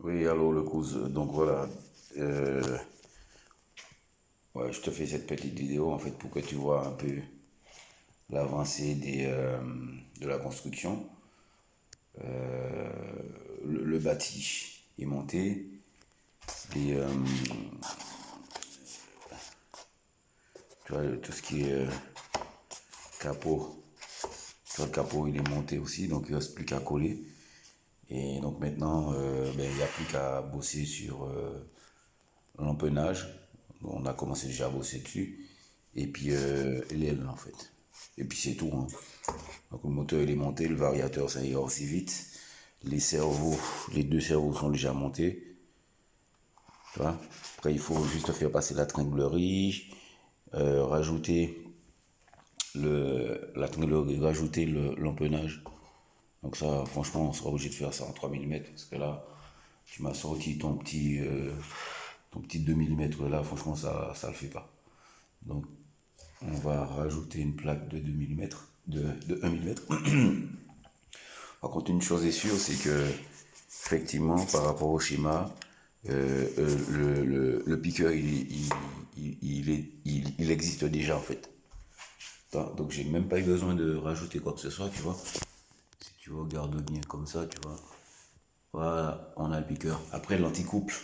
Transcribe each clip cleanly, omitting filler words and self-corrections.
Oui, allô le cousin. Donc voilà, euh, ouais, je te fais cette petite vidéo en fait pour que tu vois un peu l'avancée de la construction. Le bâti est monté et tu vois, tout ce qui est capot, tu vois, le capot il est monté aussi, donc il ne reste plus qu'à coller. Et donc maintenant, ben, il n'y a plus qu'à bosser sur l'empennage. On a commencé déjà à bosser dessus. Et puis l'aile en fait. Et puis c'est tout, hein. Donc le moteur il est monté, le variateur ça ira aussi vite. Les cerveaux, les deux cerveaux sont déjà montés. Tu vois. Après il faut juste faire passer la tringlerie, rajouter la tringlerie, rajouter l'empennage. Donc ça franchement on sera obligé de faire ça en 3 mm parce que là tu m'as sorti ton petit 2 mm là, franchement ça le fait pas. Donc on va rajouter une plaque de 2 mm, de 1 mm. Par contre, une chose est sûre, c'est que, effectivement, par rapport au schéma, le piqueur, il existe déjà, en fait. Donc, j'ai même pas eu besoin de rajouter quoi que ce soit, tu vois. Si tu regardes bien comme ça, tu vois. Voilà, on a le piqueur. Après, l'anticouple,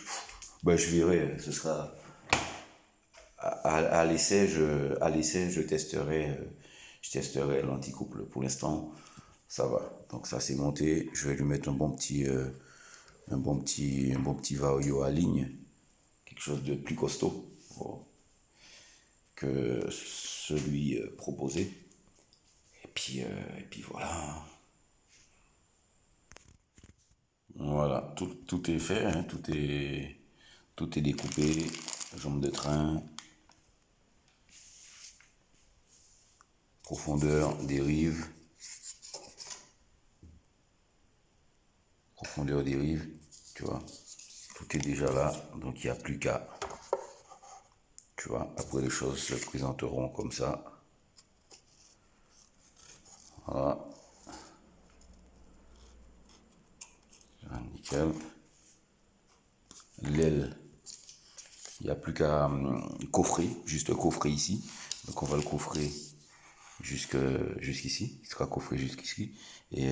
bah, je verrai, ce sera à l'essai, je testerai l'anticouple. Pour l'instant, ça va. Donc ça c'est monté. Je vais lui mettre un bon petit Vario à ligne, quelque chose de plus costaud que celui proposé. Et puis voilà. Voilà, tout est fait, hein, tout est découpé, jambe de train, profondeur, dérive, profondeur dérive, tu vois, tout est déjà là, donc il n'y a plus qu'à, tu vois, après les choses se présenteront comme ça, voilà, nickel, l'aile, il n'y a plus qu'à coffrer, juste coffrer ici, donc on va le coffrer jusqu'ici, il sera coffré jusqu'ici, et,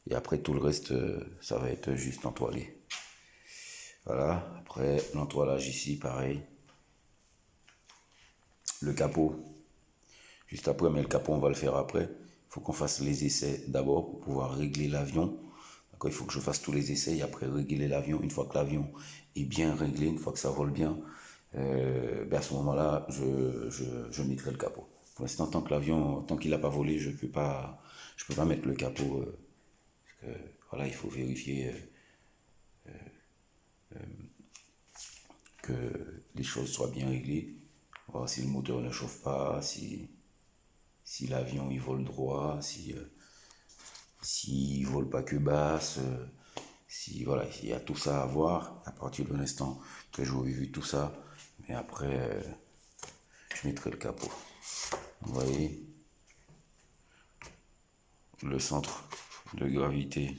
et après tout le reste, ça va être juste entoilé. Voilà, après l'entoilage ici, pareil. Le capot, juste après, mais le capot, on va le faire après. Il faut qu'on fasse les essais d'abord pour pouvoir régler l'avion. D'accord, il faut que je fasse tous les essais et après régler l'avion. Une fois que l'avion est bien réglé, une fois que ça vole bien, ben à ce moment-là, je mettrai le capot. Pour l'instant, tant que l'avion, tant qu'il n'a pas volé, je peux pas mettre le capot. Parce que, voilà, il faut vérifier que les choses soient bien réglées. Voir si le moteur ne chauffe pas, si l'avion il vole droit, si il vole pas que basse, si voilà, il y a tout ça à voir à partir de l'instant que j'aurai vu tout ça, mais après je mettrai le capot. Vous voyez, le centre de gravité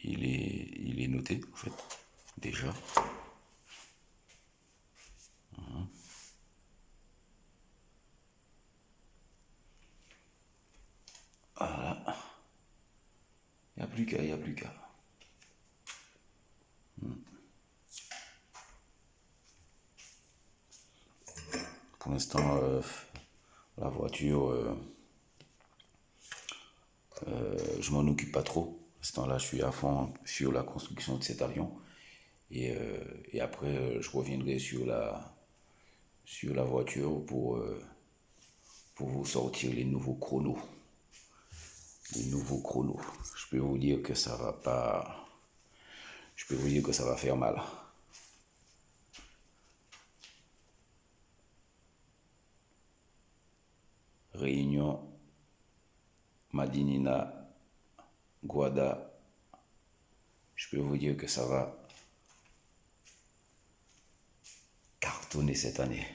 il est noté en fait déjà. Voilà, il n'y a plus qu'à, il n'y a plus qu'à. Pour l'instant, la voiture, je m'en occupe pas trop. À ce temps-là, je suis à fond sur la construction de cet avion. Et après, je reviendrai sur la voiture pour vous sortir les nouveaux chronos. Les nouveaux chronos. Je peux vous dire que ça va pas. Je peux vous dire que ça va faire mal. Réunion, Madinina, Guada. Je peux vous dire que ça va cartonner cette année.